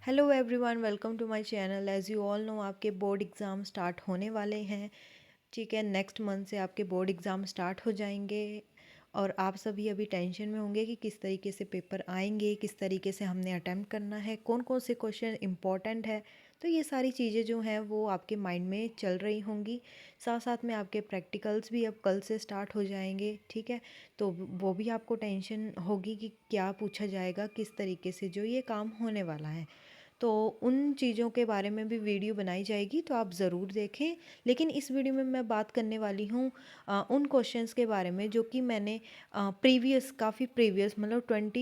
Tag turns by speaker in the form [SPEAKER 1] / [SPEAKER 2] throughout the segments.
[SPEAKER 1] Hello everyone, welcome to my channel. As you all know, आपके board exam start होने वाले हैं। ठीक है, नेक्स्ट मंथ से आपके बोर्ड एग्ज़ाम स्टार्ट हो जाएंगे और आप सभी अभी टेंशन में होंगे कि किस तरीके से पेपर आएंगे, किस तरीके से हमने अटैम्प्ट करना है, कौन कौन से क्वेश्चन इंपॉर्टेंट है। तो ये सारी चीज़ें जो हैं वो आपके माइंड में चल रही होंगी। साथ साथ में आपके प्रैक्टिकल्स भी अब कल से स्टार्ट हो जाएंगे। ठीक है, तो वो भी आपको टेंशन होगी कि क्या पूछा जाएगा, किस तरीके से जो ये काम होने वाला है। तो उन चीज़ों के बारे में भी वीडियो बनाई जाएगी, तो आप ज़रूर देखें। लेकिन इस वीडियो में मैं बात करने वाली हूँ उन क्वेश्चंस के बारे में जो कि मैंने काफ़ी प्रीवियस मतलब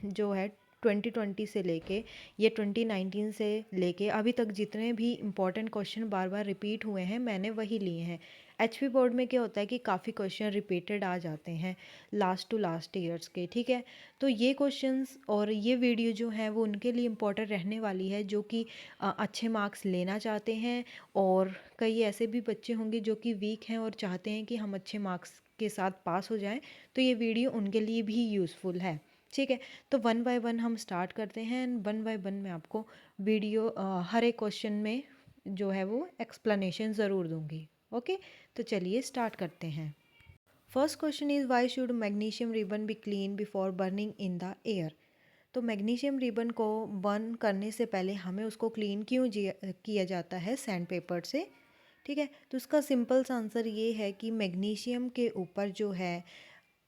[SPEAKER 1] जो है 2020 से लेके ये 2019 से लेके अभी तक जितने भी इम्पोर्टेंट क्वेश्चन बार बार रिपीट हुए हैं मैंने वही लिए हैं। एचपी बोर्ड में क्या होता है कि काफ़ी क्वेश्चन रिपीटेड आ जाते हैं लास्ट टू लास्ट ईयर्स के। ठीक है, तो ये क्वेश्चंस और ये वीडियो जो है वो उनके लिए इम्पोर्टेंट रहने वाली है जो कि अच्छे मार्क्स लेना चाहते हैं। और कई ऐसे भी बच्चे होंगे जो कि वीक हैं और चाहते हैं कि हम अच्छे मार्क्स के साथ पास हो जाएं, तो ये वीडियो उनके लिए भी यूज़फुल है। ठीक है, तो वन बाय वन हम स्टार्ट करते हैं एंड वन बाय वन मैं आपको वीडियो हर एक क्वेश्चन में जो है वो एक्सप्लेनेशन ज़रूर दूंगी। ओके, तो चलिए स्टार्ट करते हैं। First question is why should magnesium ribbon be clean before burning in the air. तो मैग्नीशियम रिबन को बर्न करने से पहले हमें उसको क्लीन क्यों किया जाता है सैंड पेपर से। ठीक है, तो उसका सिंपल सा आंसर ये है कि मैग्नीशियम के ऊपर जो है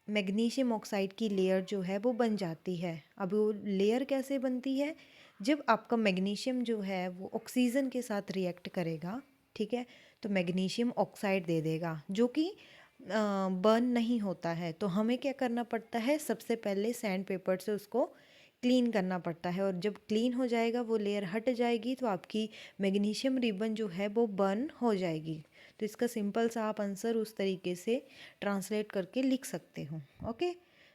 [SPEAKER 1] मैग्नीशियम ऑक्साइड की लेयर जो है वो बन जाती है। अब वो लेयर कैसे बनती है, जब आपका मैग्नीशियम जो है वो ऑक्सीजन के साथ रिएक्ट करेगा। ठीक है, तो मैग्नीशियम ऑक्साइड दे देगा जो कि बर्न नहीं होता है। तो हमें क्या करना पड़ता है, सबसे पहले सैंड पेपर से उसको क्लीन करना पड़ता है और जब क्लीन हो जाएगा वो लेयर हट जाएगी तो आपकी मैग्नीशियम रिबन जो है वो बर्न हो जाएगी। तो इसका सिंपल सा आप आंसर उस तरीके से ट्रांसलेट करके लिख सकते हो। Okay,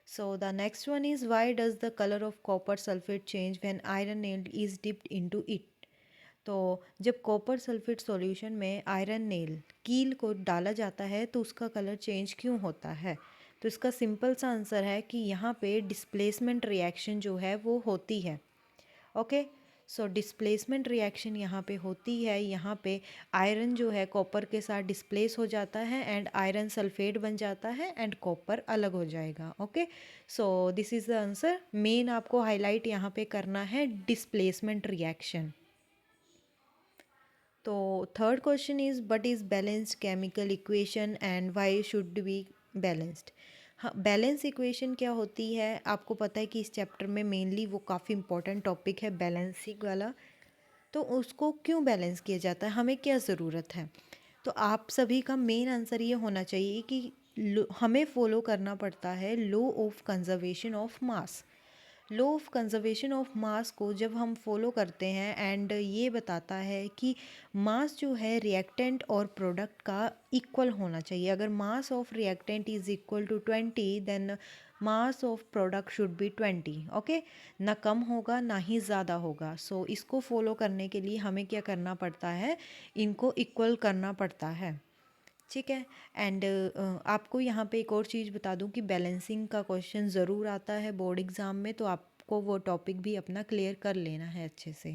[SPEAKER 1] so the next one is why does the colour of copper sulphate change when iron nail is dipped into it. तो जब कॉपर सल्फेट सॉल्यूशन में आयरन नेल कील को डाला जाता है तो उसका कलर चेंज क्यों होता है। तो इसका सिंपल सा आंसर है कि यहाँ पे डिस्प्लेसमेंट रिएक्शन जो है वो होती है। ओके, सो डिस्प्लेसमेंट रिएक्शन यहाँ पे होती है। यहाँ पे आयरन जो है कॉपर के साथ डिस्प्लेस हो जाता है एंड आयरन सल्फेट बन जाता है एंड कॉपर अलग हो जाएगा। Okay, so this is the answer. Main आपको हाईलाइट यहाँ पे करना है डिस्प्लेसमेंट रिएक्शन। तो third question is but is balanced chemical equation and why should be balanced. हाँ, बैलेंस इक्वेशन क्या होती है आपको पता है कि इस चैप्टर में मेनली वो काफ़ी इंपॉर्टेंट टॉपिक है बैलेंसिंग वाला। तो उसको क्यों बैलेंस किया जाता है, हमें क्या ज़रूरत है। तो आप सभी का मेन आंसर ये होना चाहिए कि हमें फॉलो करना पड़ता है law of conservation of mass. Law of conservation of mass को जब हम फॉलो करते हैं एंड ये बताता है कि मास जो है रिएक्टेंट और प्रोडक्ट का इक्वल होना चाहिए। अगर mass of reactant is equal to 20 then mass of product should be 20। Okay, ना कम होगा ना ही ज़्यादा होगा। सो इसको फॉलो करने के लिए हमें क्या करना पड़ता है, इनको इक्वल करना पड़ता है। ठीक है, एंड आपको यहाँ पे एक और चीज़ बता दूँ कि बैलेंसिंग का क्वेश्चन ज़रूर आता है बोर्ड एग्ज़ाम में, तो आपको वो टॉपिक भी अपना क्लियर कर लेना है अच्छे से।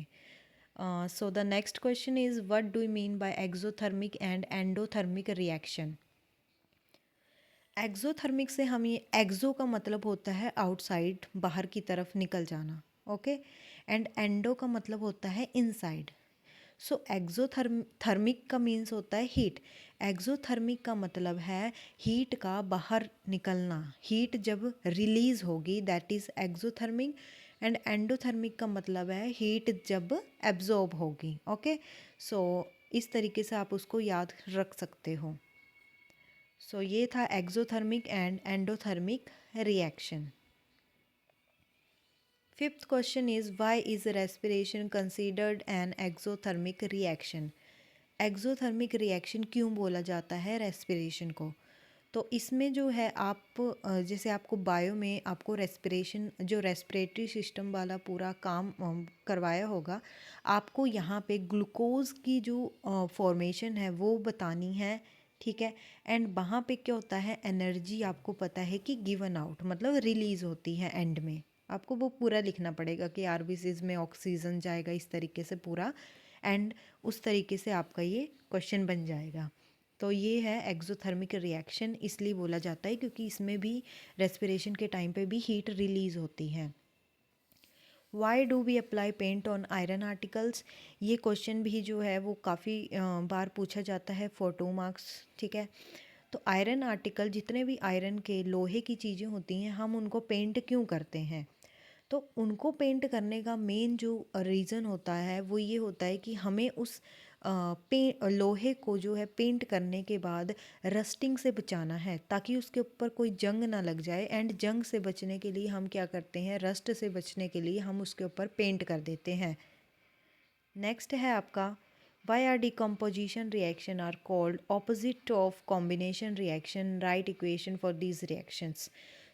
[SPEAKER 1] So the next question is what do you mean by exothermic and endothermic reaction. Exothermic से हम ये एक्सो का मतलब होता है आउटसाइड, बाहर की तरफ निकल जाना। ओके, एंड एंडो का मतलब होता है इनसाइड। सो एक्सोथर्मिक का मीन्स होता है हीट। एक्सोथर्मिक का मतलब है हीट का बाहर निकलना, हीट जब रिलीज होगी that is exothermic. And endothermic का मतलब है हीट जब एब्जॉर्ब होगी। ओके, सो इस तरीके से आप उसको याद रख सकते हो। सो ये था exothermic and endothermic reaction. Fifth question is why is respiration considered an exothermic reaction. Exothermic reaction क्यों बोला जाता है रेस्पिरेशन को। तो इसमें जो है आप जैसे आपको बायो में आपको रेस्पिरेशन जो रेस्पिरेटरी सिस्टम वाला पूरा काम करवाया होगा, आपको यहाँ पे ग्लूकोज की जो फॉर्मेशन है वो बतानी है। ठीक है, एंड वहाँ पे क्या होता है, एनर्जी आपको पता है कि गिवन आउट मतलब रिलीज़ होती है एंड में। आपको वो पूरा लिखना पड़ेगा कि आरबीसीज में ऑक्सीजन जाएगा इस तरीके से पूरा, एंड उस तरीके से आपका ये क्वेश्चन बन जाएगा। तो ये है एक्सोथर्मिक रिएक्शन, इसलिए बोला जाता है क्योंकि इसमें भी रेस्पिरेशन के टाइम पे भी हीट रिलीज होती है। Why do we apply paint on iron articles, ये क्वेश्चन भी जो है वो काफ़ी बार पूछा जाता है फॉर 2 मार्क्स, ठीक है। तो आयरन आर्टिकल, जितने भी आयरन के लोहे की चीज़ें होती हैं, हम उनको पेंट क्यों करते हैं? तो उनको पेंट करने का मेन जो रीज़न होता है वो ये होता है कि हमें उस लोहे को जो है पेंट करने के बाद रस्टिंग से बचाना है, ताकि उसके ऊपर कोई जंग ना लग जाए। एंड जंग से बचने के लिए हम क्या करते हैं, रस्ट से बचने के लिए हम उसके ऊपर पेंट कर देते हैं। नेक्स्ट है आपका, why are decomposition reaction are called opposite of combination reaction, right equation for these reactions.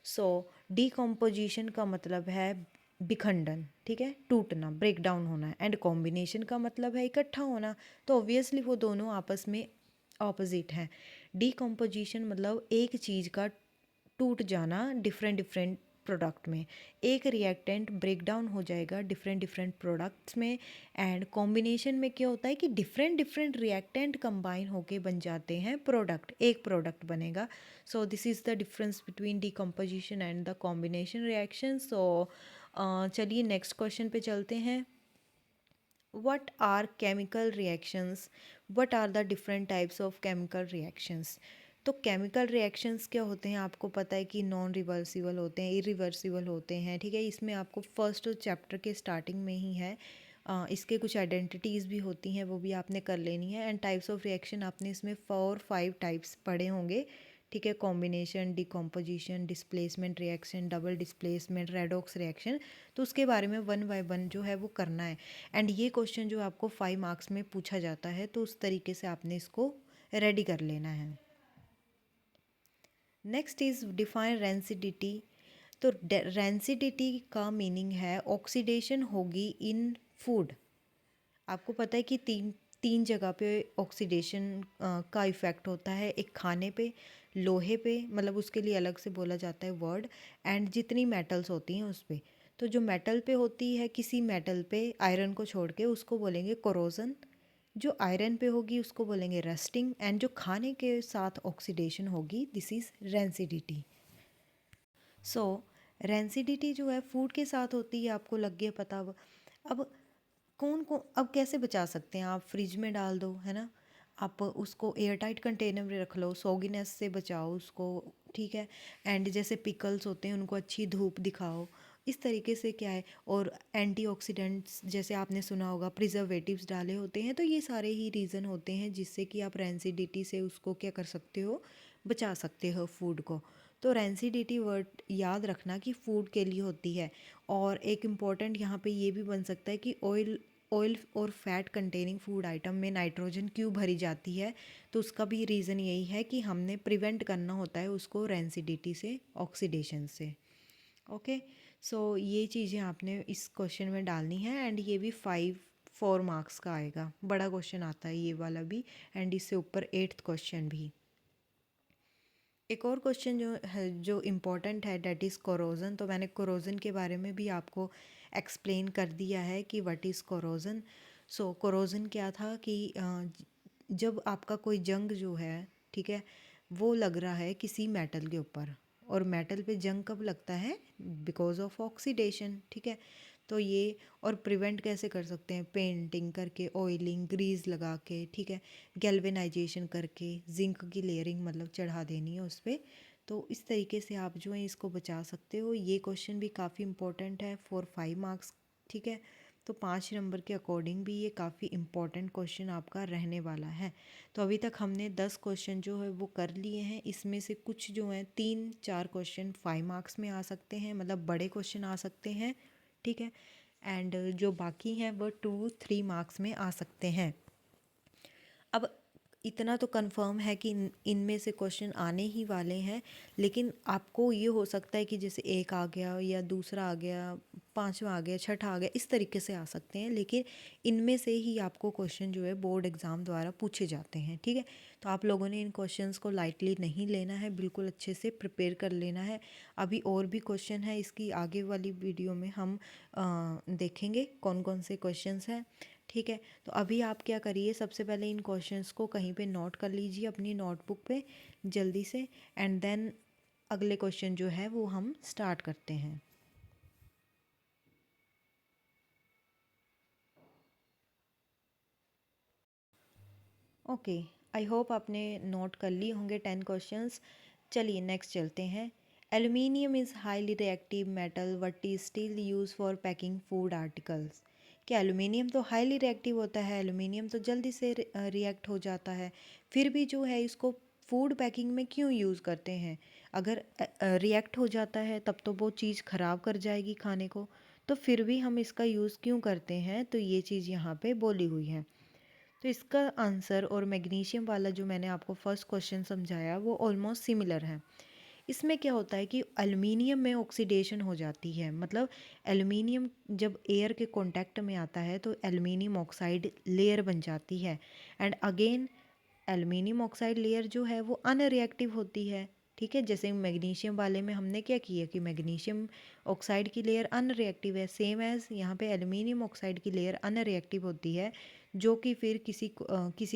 [SPEAKER 1] So decomposition का मतलब है विखंडन, ठीक है, टूटना, ब्रेक डाउन होना, एंड कॉम्बिनेशन का मतलब है इकट्ठा होना। तो ऑब्वियसली वो दोनों आपस में ऑपोजिट हैं। डिकम्पोजिशन मतलब एक चीज़ का टूट जाना डिफरेंट डिफरेंट प्रोडक्ट में, एक रिएक्टेंट ब्रेक डाउन हो जाएगा डिफरेंट डिफरेंट प्रोडक्ट्स में। एंड कॉम्बिनेशन में क्या होता है कि डिफरेंट डिफरेंट रिएक्टेंट कंबाइन होके बन जाते हैं प्रोडक्ट, एक प्रोडक्ट बनेगा। So this is the difference between decomposition and the combination reaction. So चलिए नेक्स्ट क्वेश्चन पे चलते हैं। What are chemical reactions? What are the different types of chemical reactions? तो केमिकल रिएक्शंस क्या होते हैं, आपको पता है कि नॉन रिवर्सिबल होते हैं, इरिवर्सिबल होते हैं, ठीक है। इसमें आपको फर्स्ट चैप्टर के स्टार्टिंग में ही है। इसके कुछ आइडेंटिटीज़ भी होती हैं, वो भी आपने कर लेनी है। एंड टाइप्स ऑफ रिएक्शन आपने इसमें 4-5 टाइप्स पढ़े होंगे, ठीक है। Combination, decomposition, displacement reaction, double displacement, redox reaction. तो उसके बारे में 1 बाय 1 जो है वो करना है। एंड ये क्वेश्चन जो आपको 5 मार्क्स में पूछा जाता है, तो उस तरीके से आपने इसको रेडी कर लेना है। Next is define rancidity. तो रेंसिडिटी का मीनिंग है ऑक्सीडेशन होगी इन फूड। आपको पता है कि तीन तीन जगह पे ऑक्सीडेशन का इफ़ेक्ट होता है, एक खाने पे, लोहे पे, मतलब उसके लिए अलग से बोला जाता है वर्ड, एंड जितनी मेटल्स होती हैं उस पे। तो जो मेटल पे होती है, किसी मेटल पे आयरन को छोड़ के, उसको बोलेंगे कोरोजन। जो आयरन पे होगी उसको बोलेंगे रस्टिंग, एंड जो खाने के साथ ऑक्सीडेशन होगी, this is rancidity. So rancidity जो है फूड के साथ होती है, आपको लग गया पता। अब कौन को अब कैसे बचा सकते हैं, आप फ्रिज में डाल दो, है ना, आप उसको एयर टाइट कंटेनर में रख लो, सॉगिनेस से बचाओ उसको, ठीक है। एंड जैसे पिकल्स होते हैं उनको अच्छी धूप दिखाओ, इस तरीके से क्या है। और एंटीऑक्सीडेंट्स जैसे आपने सुना होगा, प्रिजर्वेटिव्स डाले होते हैं। तो ये सारे ही रीज़न होते हैं जिससे कि आप रेंसिडिटी से उसको क्या कर सकते हो, बचा सकते हो फूड को। तो रेंसिडिटी वर्ड याद रखना कि फूड के लिए होती है। और एक इम्पॉर्टेंट यहाँ पे ये भी बन सकता है कि ऑयल ऑयल और फैट कंटेनिंग फूड आइटम में नाइट्रोजन क्यों भरी जाती है। तो उसका भी रीज़न यही है कि हमने प्रिवेंट करना होता है उसको रेंसिडिटी से, ऑक्सीडेशन से। ओके, सो ये चीज़ें आपने इस क्वेश्चन में डालनी है। एंड ये भी 4 मार्क्स का आएगा, बड़ा क्वेश्चन आता है ये वाला भी। एंड इससे ऊपर 8th क्वेश्चन भी। एक और क्वेश्चन जो है, जो इम्पोर्टेंट है, डेट इज़ कोरोजन। तो मैंने कोरोजन के बारे में भी आपको एक्सप्लेन कर दिया है कि what is corrosion. So corrosion क्या था कि जब आपका कोई जंग जो है, ठीक है, वो लग रहा है किसी मेटल के ऊपर, और मेटल पे जंग कब लगता है, बिकॉज ऑफ ऑक्सीडेशन, ठीक है। तो ये, और प्रिवेंट कैसे कर सकते हैं, पेंटिंग करके, ऑयलिंग, ग्रीस लगा के, ठीक है, गैल्वेनाइजेशन करके, जिंक की लेयरिंग मतलब चढ़ा देनी है उस पर। तो इस तरीके से आप जो है इसको बचा सकते हो। ये क्वेश्चन भी काफ़ी इंपॉर्टेंट है फॉर 5 मार्क्स, ठीक है। तो 5 नंबर के अकॉर्डिंग भी ये काफ़ी इंपॉर्टेंट क्वेश्चन आपका रहने वाला है। तो अभी तक हमने 10 क्वेश्चन जो है वो कर लिए हैं। इसमें से कुछ जो हैं 3-4 क्वेश्चन 5 मार्क्स में आ सकते हैं, मतलब बड़े क्वेश्चन आ सकते हैं, ठीक है। एंड जो बाकी हैं वो 2-3 मार्क्स में आ सकते हैं। अब इतना तो कंफर्म है कि इनमें से क्वेश्चन आने ही वाले हैं, लेकिन आपको ये हो सकता है कि जैसे एक आ गया या दूसरा आ गया, पांचवा आ गया, छठा आ गया, इस तरीके से आ सकते हैं, लेकिन इनमें से ही आपको क्वेश्चन जो है बोर्ड एग्ज़ाम द्वारा पूछे जाते हैं। ठीक है, तो आप लोगों ने इन क्वेश्चंस को लाइटली नहीं लेना है, बिल्कुल अच्छे से प्रिपेयर कर लेना है। अभी और भी क्वेश्चन है, इसकी आगे वाली वीडियो में हम देखेंगे कौन कौन से क्वेश्चंस हैं। ठीक है, तो अभी आप क्या करिए, सबसे पहले इन क्वेश्चंस को कहीं पे नोट कर लीजिए अपनी नोटबुक पे जल्दी से, एंड देन अगले क्वेश्चन जो है वो हम स्टार्ट करते हैं। ओके, आई होप आपने नोट कर लिए होंगे 10 क्वेश्चंस। चलिए नेक्स्ट चलते हैं। Aluminium is highly reactive metal what is still use for packing food articles. क्या एल्यूमिनियम तो हाईली रिएक्टिव होता है, एल्यूमिनियम तो जल्दी से रिएक्ट हो जाता है, फिर भी जो है इसको फूड पैकिंग में क्यों यूज़ करते हैं? अगर रिएक्ट हो जाता है तब तो वो चीज़ ख़राब कर जाएगी खाने को, तो फिर भी हम इसका यूज़ क्यों करते हैं? तो ये चीज़ यहाँ पे बोली हुई है। तो इसका आंसर और मैग्नीशियम वाला जो मैंने आपको फर्स्ट क्वेश्चन समझाया वो ऑलमोस्ट सिमिलर है। इसमें क्या होता है कि एल्युमिनियम में ऑक्सीडेशन हो जाती है, मतलब एल्युमिनियम जब एयर के कांटेक्ट में आता है तो एल्युमिनियम ऑक्साइड लेयर बन जाती है, and again aluminium oxide layer जो है वो अनरिएक्टिव होती है। ठीक है, जैसे मैग्नीशियम वाले में हमने क्या किया कि मैग्नीशियम ऑक्साइड की लेयर अनरिएक्टिव है, सेम एज यहाँ पे एल्युमिनियम ऑक्साइड की लेयर अनरिएक्टिव होती है, जो कि फिर किसी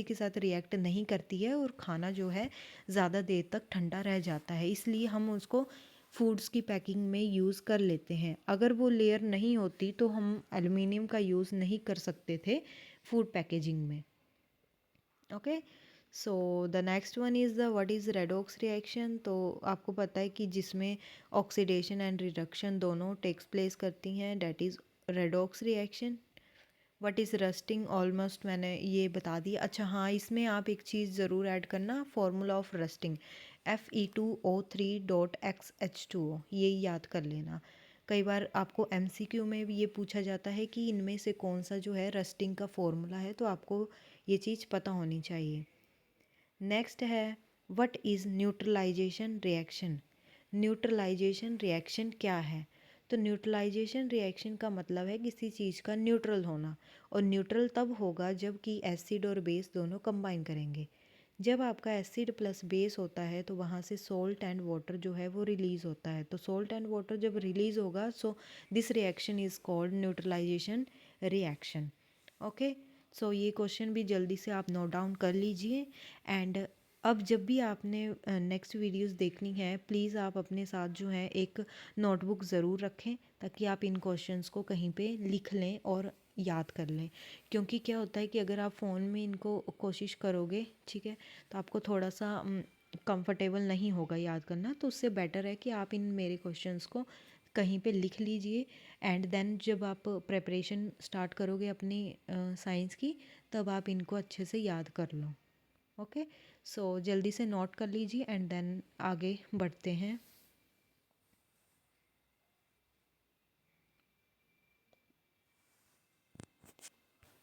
[SPEAKER 1] के साथ रिएक्ट नहीं करती है और खाना जो है ज़्यादा देर तक ठंडा रह जाता है, इसलिए हम उसको फूड्स की पैकिंग में यूज़ कर लेते हैं। अगर वो लेयर नहीं होती तो हम एल्युमिनियम का यूज़ नहीं कर सकते थे फूड पैकेजिंग में। Okay, so the next one is the what is redox reaction. तो आपको पता है कि जिसमें ऑक्सीडेशन एंड रिडक्शन दोनों टेक्स प्लेस करती हैं, that is redox reaction. What is rusting, almost मैंने ये बता दिया। अच्छा हाँ, इसमें आप एक चीज़ ज़रूर ऐड करना, फार्मूला ऑफ रस्टिंग Fe2O3.XH2O, ये याद कर लेना। कई बार आपको MCQ में भी ये पूछा जाता है कि इनमें से कौन सा जो है रस्टिंग का फॉर्मूला है, तो आपको ये चीज़ पता होनी चाहिए। नेक्स्ट है what is neutralisation reaction. Neutralisation reaction क्या है? तो न्यूट्रलाइजेशन रिएक्शन का मतलब है किसी चीज़ का न्यूट्रल होना, और न्यूट्रल तब होगा जब कि एसिड और बेस दोनों कंबाइन करेंगे। जब आपका एसिड प्लस बेस होता है तो वहाँ से सोल्ट एंड वाटर जो है वो रिलीज़ होता है, तो सोल्ट एंड वाटर जब रिलीज़ होगा so this reaction is called neutralisation reaction. Okay, so ये क्वेश्चन भी जल्दी से आप नोट डाउन कर लीजिए। एंड अब जब भी आपने नेक्स्ट वीडियोस देखनी है, प्लीज़ आप अपने साथ जो है एक नोटबुक ज़रूर रखें, ताकि आप इन क्वेश्चंस को कहीं पे लिख लें और याद कर लें। क्योंकि क्या होता है कि अगर आप फ़ोन में इनको कोशिश करोगे, ठीक है, तो आपको थोड़ा सा कंफर्टेबल नहीं होगा याद करना, तो उससे बेटर है कि आप इन मेरे क्वेश्चंस को कहीं पे लिख लीजिए, एंड देन जब आप प्रिपरेशन स्टार्ट करोगे अपनी साइंस की, तब आप इनको अच्छे से याद कर लो। ओके, सो जल्दी से नोट कर लीजिए एंड देन आगे बढ़ते हैं।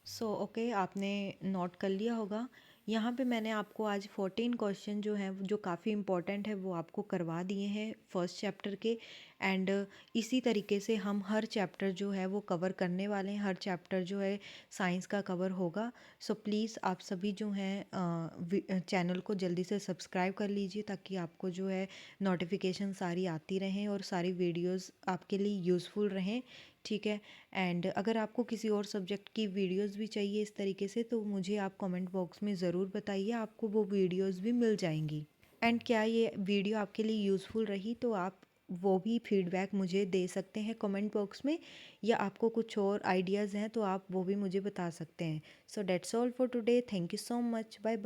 [SPEAKER 1] सो ओके, आपने नोट कर लिया होगा। यहाँ पे मैंने आपको आज 14 क्वेश्चन जो हैं जो काफ़ी इंपॉर्टेंट है वो आपको करवा दिए हैं फर्स्ट चैप्टर के, एंड इसी तरीके से हम हर चैप्टर जो है वो कवर करने वाले हैं, हर चैप्टर जो है साइंस का कवर होगा। सो प्लीज़ आप सभी जो हैं चैनल को जल्दी से सब्सक्राइब कर लीजिए, ताकि आपको जो है नोटिफिकेशन सारी आती रहें और सारी वीडियोस आपके लिए यूज़फुल रहें। ठीक है, एंड अगर आपको किसी और सब्जेक्ट की वीडियोस भी चाहिए इस तरीके से, तो मुझे आप कमेंट बॉक्स में ज़रूर बताइए, आपको वो वीडियोस भी मिल जाएंगी। एंड क्या ये वीडियो आपके लिए यूज़फुल रही, तो आप वो भी फीडबैक मुझे दे सकते हैं कमेंट बॉक्स में, या आपको कुछ और आइडियाज़ हैं तो आप वो भी मुझे बता सकते हैं। So that's all for today, thank you so much, bye bye.